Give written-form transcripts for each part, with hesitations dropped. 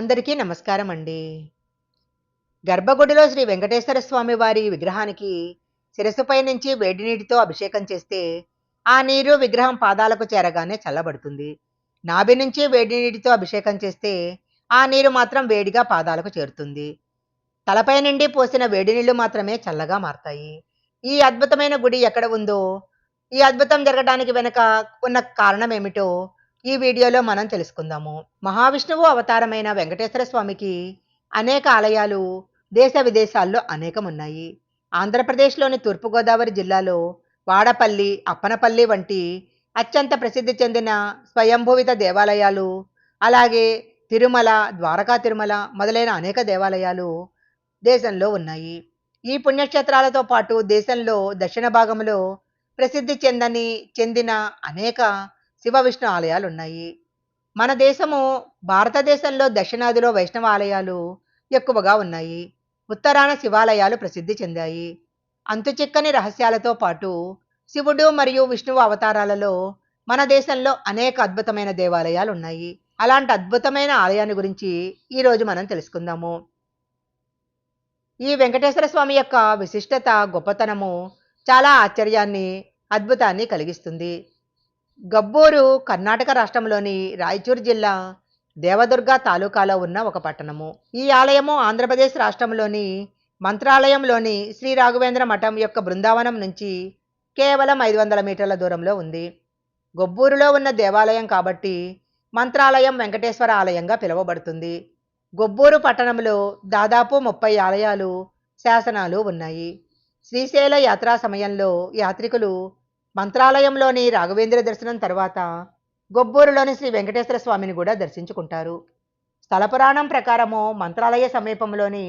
అందరికీ నమస్కారం అండి. గర్భగుడిలో శ్రీ వెంకటేశ్వర స్వామి వారి విగ్రహానికి శిరస్సుపై నుంచి వేడి నీటితో అభిషేకం చేస్తే ఆ నీరు విగ్రహం పాదాలకు చేరగానే చల్లబడుతుంది. నాభి నుంచి వేడి నీటితో అభిషేకం చేస్తే ఆ నీరు మాత్రం వేడిగా పాదాలకు చేరుతుంది. తలపై నుండి పోసిన వేడి నీళ్లు మాత్రమే చల్లగా మారతాయి. ఈ అద్భుతమైన గుడి ఎక్కడ ఉందో, ఈ అద్భుతం జరగడానికి వెనుక ఉన్న కారణం ఏమిటో ఈ వీడియోలో మనం తెలుసుకుందాము. మహావిష్ణువు అవతారమైన వెంకటేశ్వర స్వామికి అనేక ఆలయాలు దేశ విదేశాల్లో అనేకం ఉన్నాయి. ఆంధ్రప్రదేశ్లోని తూర్పుగోదావరి జిల్లాలో వాడపల్లి, అప్పనపల్లి వంటి అత్యంత ప్రసిద్ధి చెందిన స్వయంభూవిత దేవాలయాలు, అలాగే తిరుమల, ద్వారకా తిరుమల మొదలైన అనేక దేవాలయాలు దేశంలో ఉన్నాయి. ఈ పుణ్యక్షేత్రాలతో పాటు దేశంలో దక్షిణ భాగంలో ప్రసిద్ధి చెందిన అనేక శివ విష్ణు ఆలయాలు ఉన్నాయి. మన దేశము భారతదేశంలో దక్షిణాదిలో వైష్ణవ ఆలయాలు ఎక్కువగా ఉన్నాయి. ఉత్తరాన శివాలయాలు ప్రసిద్ధి చెందాయి. అంతుచిక్కని రహస్యాలతో పాటు శివుడు మరియు విష్ణువు అవతారాలలో మన దేశంలో అనేక అద్భుతమైన దేవాలయాలు ఉన్నాయి. అలాంటి అద్భుతమైన ఆలయాన్ని గురించి ఈరోజు మనం తెలుసుకుందాము. ఈ వెంకటేశ్వర స్వామి యొక్క విశిష్టత, గొప్పతనము చాలా ఆశ్చర్యాన్ని, అద్భుతాన్ని కలిగిస్తుంది. గబ్బూరు కర్ణాటక రాష్ట్రంలోని రాయచూరు జిల్లా దేవదుర్గ తాలూకాలో ఉన్న ఒక పట్టణము. ఈ ఆలయము ఆంధ్రప్రదేశ్ రాష్ట్రంలోని మంత్రాలయంలోని శ్రీ రాఘవేంద్ర మఠం యొక్క బృందావనం నుంచి కేవలం 500 మీటర్ల దూరంలో ఉంది. గొబ్బూరులో ఉన్న దేవాలయం కాబట్టి మంత్రాలయం వెంకటేశ్వర ఆలయంగా పిలువబడుతుంది. గొబ్బూరు పట్టణంలో దాదాపు 30 ఆలయాలు, శాసనాలు ఉన్నాయి. శ్రీశైల యాత్రా సమయంలో యాత్రికులు మంత్రాలయంలోని రాఘవేంద్ర దర్శనం తర్వాత గొబ్బూరులోని శ్రీ వెంకటేశ్వర స్వామిని కూడా దర్శించుకుంటారు. స్థల పురాణం ప్రకారము మంత్రాలయ సమీపంలోని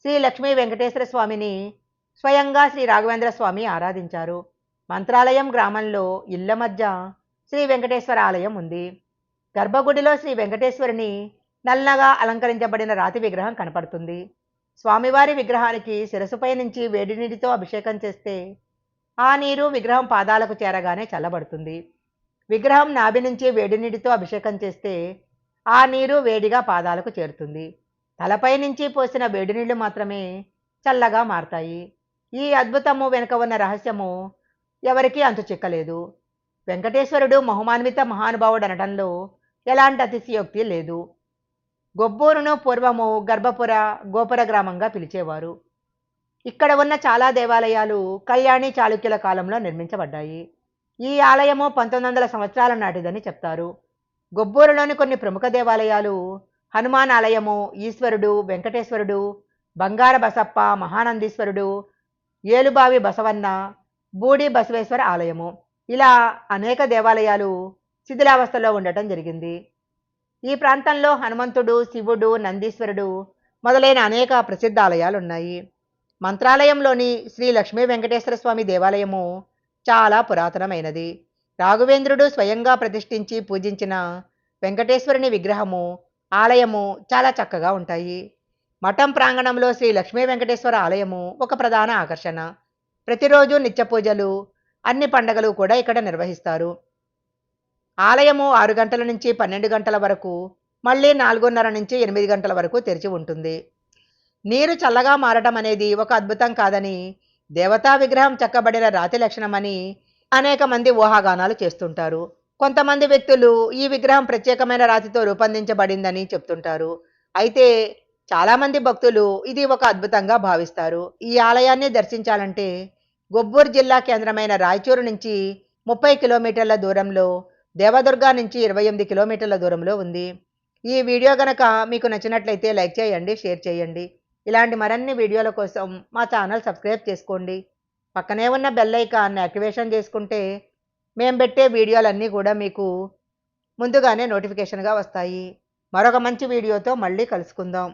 శ్రీ లక్ష్మీ వెంకటేశ్వర స్వామిని స్వయంగా శ్రీ రాఘవేంద్ర స్వామి ఆరాధించారు. మంత్రాలయం గ్రామంలో ఇళ్ల మధ్య శ్రీ వెంకటేశ్వర ఆలయం ఉంది. గర్భగుడిలో శ్రీ వెంకటేశ్వరుని నల్లగా అలంకరించబడిన రాతి విగ్రహం కనపడుతుంది. స్వామివారి విగ్రహానికి శిరస్సుపై నుంచి వేడి నీటితో అభిషేకం చేస్తే ఆ నీరు విగ్రహం పాదాలకు చేరగానే చల్లబడుతుంది. విగ్రహం నాభి నుంచి వేడి నీటితో అభిషేకం చేస్తే ఆ నీరు వేడిగా పాదాలకు చేరుతుంది. తలపై నుంచి పోసిన వేడి నీళ్లు మాత్రమే చల్లగా మారతాయి. ఈ అద్భుతము వెనుక ఉన్న రహస్యము ఎవరికీ అంతు చిక్కలేదు. వెంకటేశ్వరుడు మహుమాన్విత మహానుభావుడు అనడంలో ఎలాంటి అతిశయోక్తి లేదు. గొబ్బూరును పూర్వము గర్భపుర, గోపుర గ్రామంగా పిలిచేవారు. ఇక్కడ ఉన్న చాలా దేవాలయాలు కళ్యాణి చాళుక్యుల కాలంలో నిర్మించబడ్డాయి. ఈ ఆలయము 1900 సంవత్సరాల నాటిదని చెప్తారు. గొబ్బూరులోని కొన్ని ప్రముఖ దేవాలయాలు హనుమాన్ ఆలయము, ఈశ్వరుడు, వెంకటేశ్వరుడు, బంగార బసప్ప, మహానందీశ్వరుడు, ఏలుబావి బసవన్న, బూడి బసవేశ్వర ఆలయము, ఇలా అనేక దేవాలయాలు శిథిలావస్థలో ఉండటం జరిగింది. ఈ ప్రాంతంలో హనుమంతుడు, శివుడు, నందీశ్వరుడు మొదలైన అనేక ప్రసిద్ధ ఆలయాలు ఉన్నాయి. మంత్రాలయంలోని శ్రీ లక్ష్మీ వెంకటేశ్వర స్వామి దేవాలయము చాలా పురాతనమైనది. రాఘవేంద్రుడు స్వయంగా ప్రతిష్ఠించి పూజించిన వెంకటేశ్వరుని విగ్రహము, ఆలయము చాలా చక్కగా ఉంటాయి. మఠం ప్రాంగణంలో శ్రీ లక్ష్మీ వెంకటేశ్వర ఆలయము ఒక ప్రధాన ఆకర్షణ. ప్రతిరోజు నిత్య పూజలు, అన్ని పండగలు కూడా ఇక్కడ నిర్వహిస్తారు. ఆలయము 6 గంటల నుంచి 12 గంటల వరకు, మళ్ళీ 4:30 నుంచి 8 గంటల వరకు తెరిచి ఉంటుంది. నీరు చల్లగా మారటం అనేది ఒక అద్భుతం కాదని, దేవతా విగ్రహం చెక్కబడిన రాతి లక్షణమని అనేక మంది ఊహాగానాలు చేస్తుంటారు. కొంతమంది వ్యక్తులు ఈ విగ్రహం ప్రత్యేకమైన రాతితో రూపొందించబడిందని చెప్తుంటారు. అయితే చాలామంది భక్తులు ఇది ఒక అద్భుతంగా భావిస్తారు. ఈ ఆలయాన్ని దర్శించాలంటే గొబ్బూరు జిల్లా కేంద్రమైన రాయచూరు నుంచి 30 కిలోమీటర్ల దూరంలో, దేవదుర్గ నుంచి 28 కిలోమీటర్ల దూరంలో ఉంది. ఈ వీడియో గనక మీకు నచ్చినట్లయితే లైక్ చేయండి, షేర్ చేయండి. ఇలాంటి మరిన్ని వీడియోల కోసం మా ఛానల్ సబ్స్క్రైబ్ చేసుకోండి. పక్కనే ఉన్న బెల్ ఐకాన్ని యాక్టివేషన్ చేసుకుంటే మేము పెట్టే వీడియోలన్నీ కూడా మీకు ముందుగానే నోటిఫికేషన్గా వస్తాయి. మరొక మంచి వీడియోతో మళ్ళీ కలుసుకుందాం.